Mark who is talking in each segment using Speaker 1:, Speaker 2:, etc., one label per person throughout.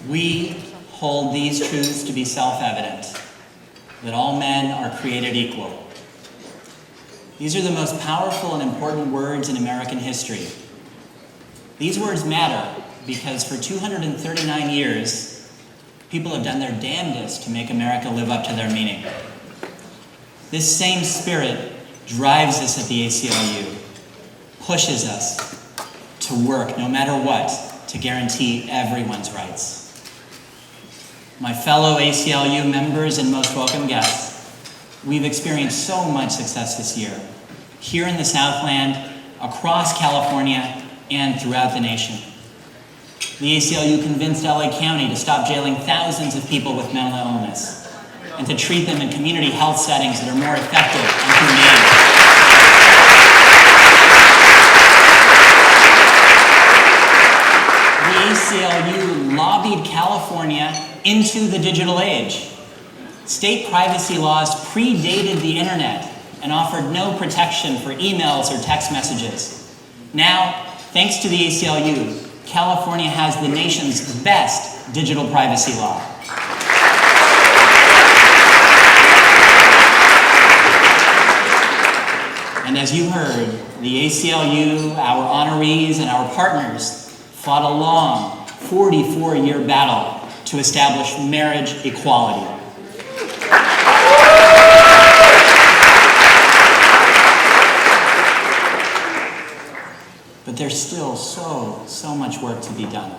Speaker 1: We hold these truths to be self-evident, that all men are created equal. These are the most powerful and important words in American history. These words matter because for 239 years, people have done their damnedest to make America live up to their meaning. This same spirit drives us at the ACLU, pushes us to work no matter what to guarantee everyone's rights. My fellow ACLU members and most welcome guests, we've experienced so much success this year, here in the Southland, across California, and throughout the nation. The ACLU convinced LA County to stop jailing thousands of people with mental illness and to treat them in community health settings that are more effective and humane. The ACLU lobbied California into the digital age. State privacy laws predated the internet and offered no protection for emails or text messages. Now, thanks to the ACLU, California has the nation's best digital privacy law. And as you heard, the ACLU, our honorees, and our partners fought a long 44-year battle to establish marriage equality. But there's still so much work to be done.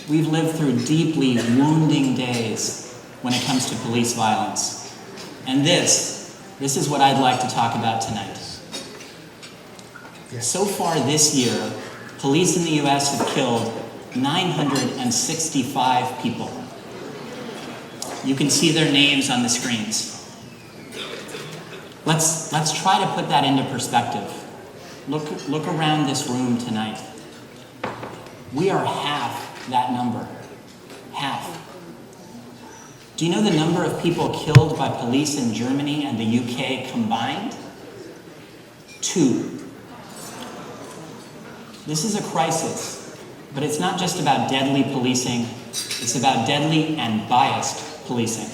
Speaker 1: We've lived through deeply wounding days when it comes to police violence. And this is what I'd like to talk about tonight. So far this year, police in the US have killed 965 people. You can see their names on the screens. Let's try to put that into perspective. Look around this room tonight. We are half that number. Half. Do you know the number of people killed by police in Germany and the UK combined? 2. This is a crisis, but it's not just about deadly policing, it's about deadly and biased policing.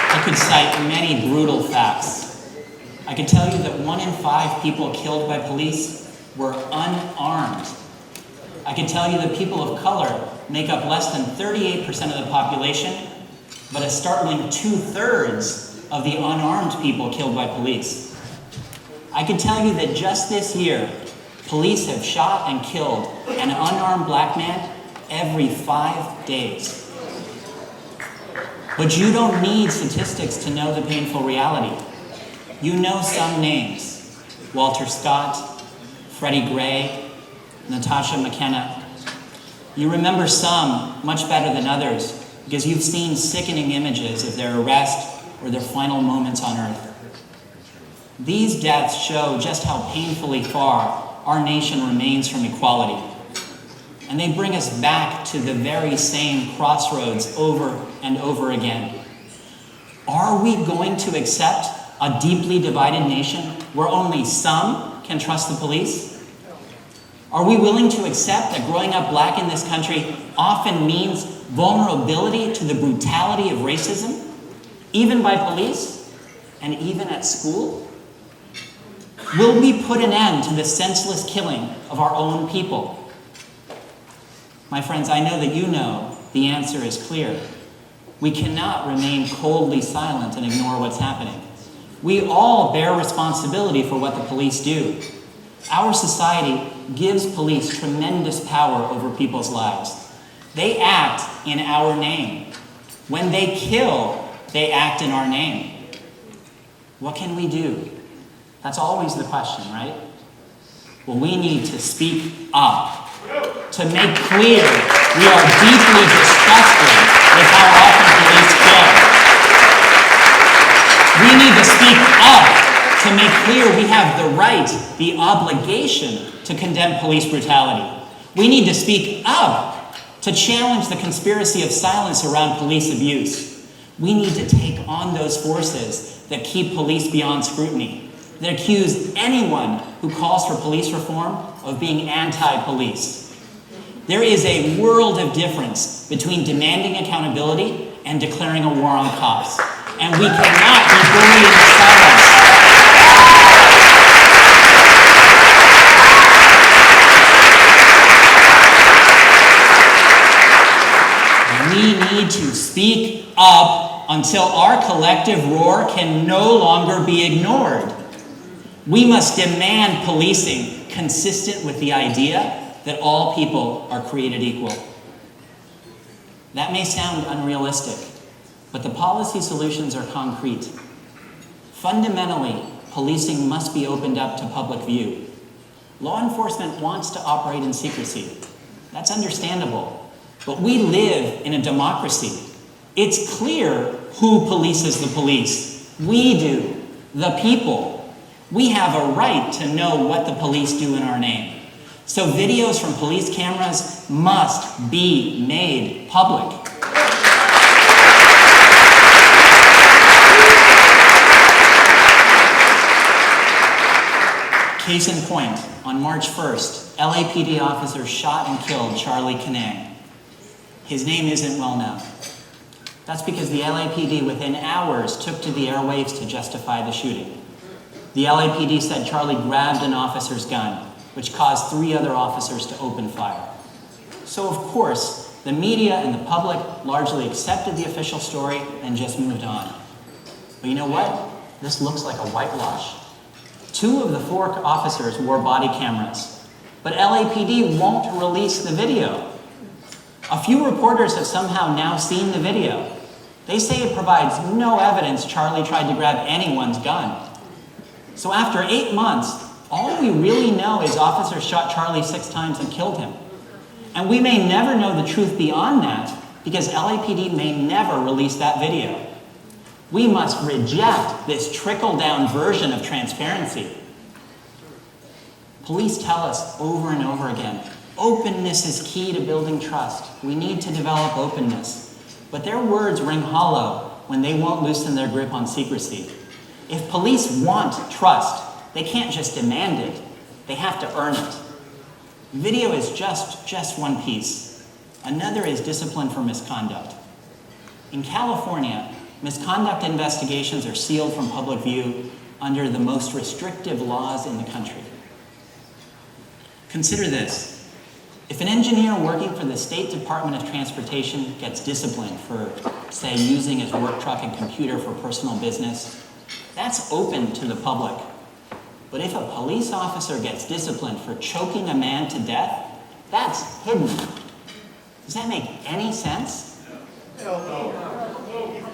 Speaker 1: I could cite many brutal facts. I could tell you that 1 in 5 people killed by police were unarmed. I could tell you that people of color make up less than 38% of the population, but a startling 2/3 of the unarmed people killed by police. I could tell you that just this year, police have shot and killed an unarmed black man every 5 days. But you don't need statistics to know the painful reality. You know some names: Walter Scott, Freddie Gray, Natasha McKenna. You remember some much better than others because you've seen sickening images of their arrest or their final moments on earth. These deaths show just how painfully far our nation remains from equality. And they bring us back to the very same crossroads over and over again. Are we going to accept a deeply divided nation where only some can trust the police? Are we willing to accept that growing up black in this country often means vulnerability to the brutality of racism, even by police, and even at school? Will we put an end to the senseless killing of our own people? My friends, I know that you know the answer is clear. We cannot remain coldly silent and ignore what's happening. We all bear responsibility for what the police do. Our society gives police tremendous power over people's lives. They act in our name. When they kill, they act in our name. What can we do? That's always the question, right? Well, we need to speak up, to make clear we are deeply disgusted with how often police kill. We need to speak up to make clear we have the right, the obligation to condemn police brutality. We need to speak up to challenge the conspiracy of silence around police abuse. We need to take on those forces that keep police beyond scrutiny. that accuse anyone who calls for police reform of being anti-police. There is a world of difference between demanding accountability and declaring a war on cops. And we cannot be bullied into silence. We need to speak up until our collective roar can no longer be ignored. We must demand policing consistent with the idea that all people are created equal. That may sound unrealistic, but the policy solutions are concrete. Fundamentally, policing must be opened up to public view. Law enforcement wants to operate in secrecy. That's understandable, but we live in a democracy. It's clear who polices the police. We do, the people. We have a right to know what the police do in our name. So videos from police cameras must be made public. Case in point, on March 1st, LAPD officers shot and killed Charlie Canang. His name isn't well known. That's because the LAPD within hours took to the airwaves to justify the shooting. The LAPD said Charlie grabbed an officer's gun, which caused 3 other officers to open fire. So of course, the media and the public largely accepted the official story and just moved on. But you know what? This looks like a whitewash. 2 of the 4 officers wore body cameras, but LAPD won't release the video. A few reporters have somehow now seen the video. They say it provides no evidence Charlie tried to grab anyone's gun. So after 8 months, all we really know is officers shot Charlie 6 times and killed him. And we may never know the truth beyond that because LAPD may never release that video. We must reject this trickle-down version of transparency. Police tell us over and over again, openness is key to building trust. We need to develop openness. But their words ring hollow when they won't loosen their grip on secrecy. If police want trust, they can't just demand it. They have to earn it. Video is just one piece. Another is discipline for misconduct. In California, misconduct investigations are sealed from public view under the most restrictive laws in the country. Consider this. If an engineer working for the State Department of Transportation gets disciplined for, say, using his work truck and computer for personal business, that's open to the public. But if a police officer gets disciplined for choking a man to death, that's hidden. Does that make any sense?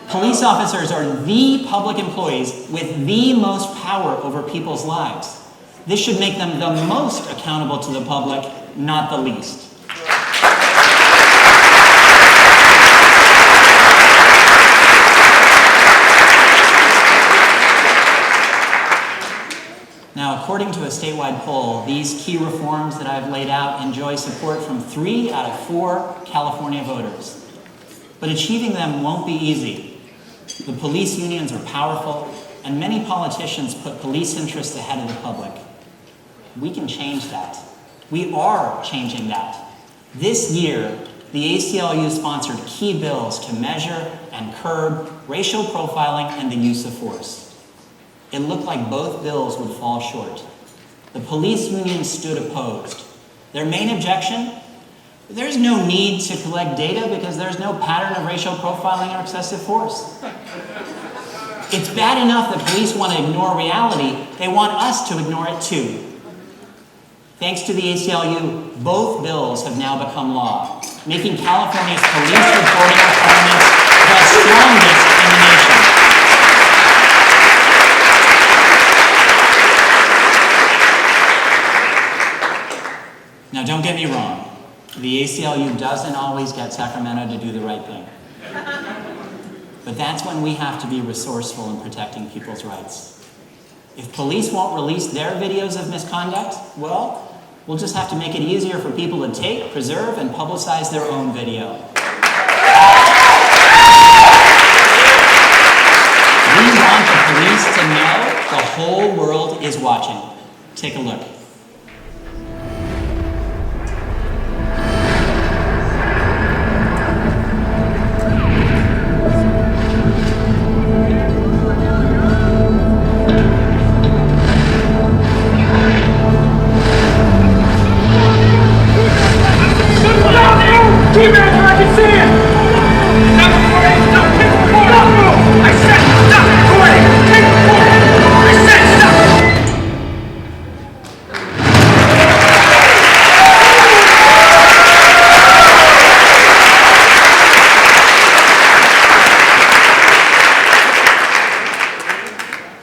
Speaker 1: Police officers are the public employees with the most power over people's lives. This should make them the most accountable to the public, not the least. Now, according to a statewide poll, these key reforms that I've laid out enjoy support from 3 out of 4 California voters. But achieving them won't be easy. The police unions are powerful, and many politicians put police interests ahead of the public. We can change that. We are changing that. This year, the ACLU sponsored key bills to measure and curb racial profiling and the use of force. It looked like both bills would fall short. The police unions stood opposed. Their main objection? There's no need to collect data because there's no pattern of racial profiling or excessive force. It's bad enough that police want to ignore reality, they want us to ignore it too. Thanks to the ACLU, both bills have now become law, making California's police reporting requirements the strongest in the nation. Now, don't get me wrong. The ACLU doesn't always get Sacramento to do the right thing. But that's when we have to be resourceful in protecting people's rights. If police won't release their videos of misconduct, well, we'll just have to make it easier for people to take, preserve, and publicize their own video. We want the police to know The whole world is watching. Take a look.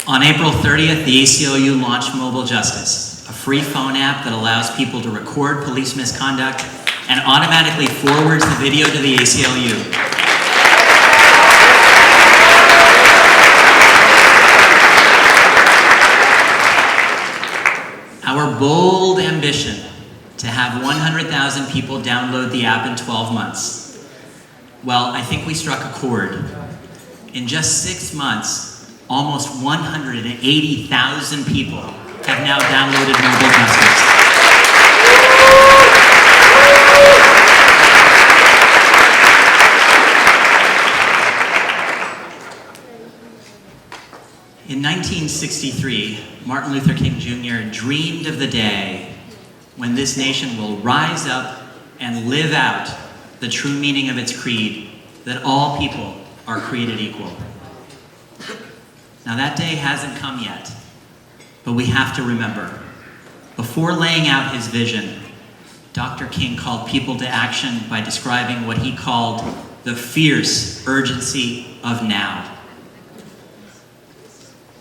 Speaker 2: On April 30th, the ACLU launched Mobile Justice, a free phone app that allows people to record police misconduct and automatically forwards the video to the ACLU. Our bold ambition to have 100,000 people download the app in 12 months. Well, I think we struck a chord. In just 6 months, almost 180,000 people have now downloaded Mobile Justice. In 1963, Martin Luther King Jr. dreamed of the day when this nation will rise up and live out the true meaning of its creed, that all people are created equal. Now that day hasn't come yet, but we have to remember, before laying out his vision, Dr. King called people to action by describing what he called the fierce urgency of now.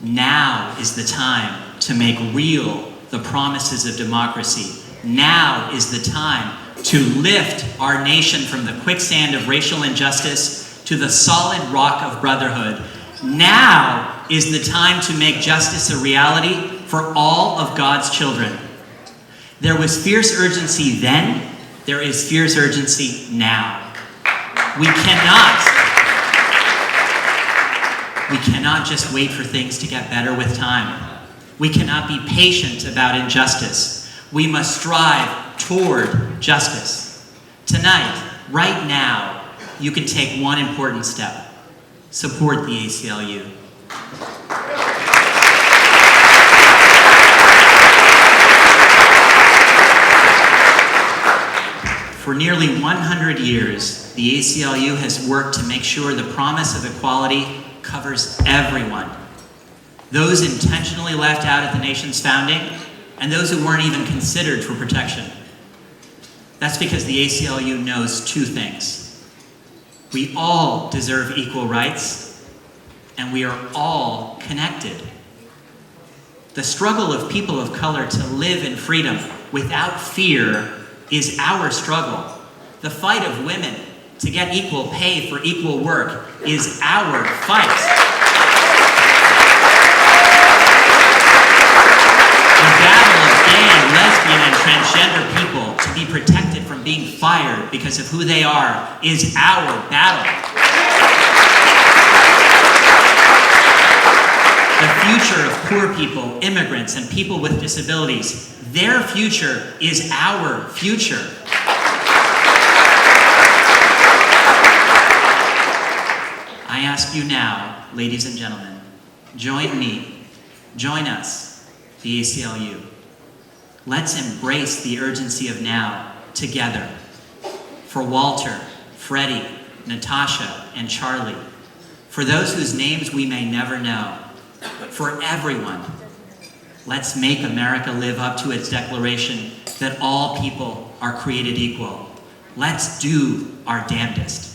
Speaker 2: Now is the time to make real the promises of democracy. Now is the time to lift our nation from the quicksand of racial injustice to the solid rock of brotherhood. Now is the time to make justice a reality for all of God's children. There was fierce urgency then, there is fierce urgency now. We cannot just wait for things to get better with time. We cannot be patient about injustice. We must strive toward justice. Tonight, right now, you can take one important step. Support the ACLU. For nearly 100 years, the ACLU has worked to make sure the promise of equality covers everyone. Those intentionally left out at the nation's founding, and those who weren't even considered for protection. That's because the ACLU knows two things. We all deserve equal rights, and we are all connected. The struggle of people of color to live in freedom without fear is our struggle. The fight of women to get equal pay for equal work is our fight. The battle of gay, lesbian, and transgender people to be protected from being fired because of who they are is our battle. The future of poor people, immigrants, and people with disabilities, their future is our future. I ask you now, ladies and gentlemen, join me, join us, the ACLU. Let's embrace the urgency of now together. For Walter, Freddie, Natasha, and Charlie. For those whose names we may never know. For everyone, let's make America live up to its declaration that all people are created equal. Let's do our damnedest.